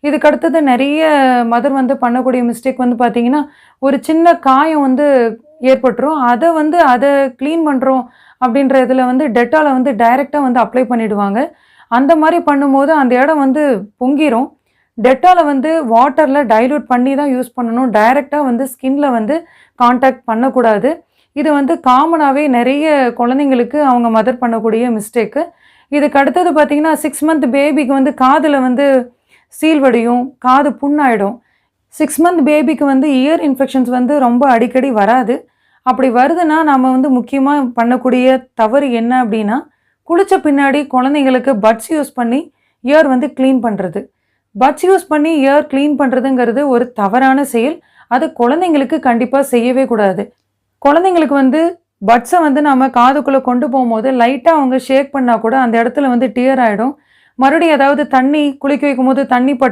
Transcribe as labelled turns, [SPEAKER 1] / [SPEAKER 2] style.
[SPEAKER 1] இதுக்கு அடுத்தது நிறைய மதர் வந்து பண்ணக்கூடிய மிஸ்டேக் வந்து பார்த்தீங்கன்னா, ஒரு சின்ன காயம் வந்து ஏற்பட்டுரும். அத கிளீன் பண்றோம் அப்படின்ற இதில வந்து டெட்டால வந்து டைரக்ட்டா வந்து அப்ளை பண்ணிடுவாங்க. அந்த மாரி பண்ணும்போது அந்த இடம் வந்து பொங்கிரும். டெட்டால வந்து வாட்டர்ல டைல்யூட் பண்ணி தான் யூஸ் பண்ணணும். டைரக்ட்டா வந்து ஸ்கின்ல வந்து கான்டாக்ட் பண்ணக்கூடாது. இது வந்து காமனாவே நெறைய குழந்தைங்களுக்கு அவங்க மதர் பண்ணக்கூடிய மிஸ்டேக்கு. இதுக்கு அடுத்தது பார்த்தீங்கன்னா, 6 மந்த் பேபிக்கு வந்து காதுல வந்து சீல் வடியும், காது புண்ணாயிடும். 6 மந்த் பேபிக்கு வந்து இயர் இன்ஃபெக்ஷன்ஸ் வந்து ரொம்ப அடிக்கடி வராது. அப்படி வருதுன்னா, நாம வந்து முக்கியமா பண்ணக்கூடிய தவறு என்ன அப்படின்னா, குளிச்ச பின்னாடி குழந்தைங்களுக்கு பட்ஸ் யூஸ் பண்ணி இயர் வந்து கிளீன் பண்றது. பட்ஸ் யூஸ் பண்ணி இயர் கிளீன் பண்றதுங்கிறது ஒரு தவறான செயல். அது குழந்தைங்களுக்கு கண்டிப்பா செய்யவே கூடாது. குழந்தைங்களுக்கு வந்து பட்ஸை வந்து நம்ம காதுக்குள்ளே கொண்டு போகும்போது லைட்டாக அவங்க ஷேக் பண்ணால் கூட அந்த இடத்துல வந்து டியர் ஆகிடும். மறுபடியும் ஏதாவது தண்ணி குளிக்க வைக்கும்போது தண்ணி பட்டாலும்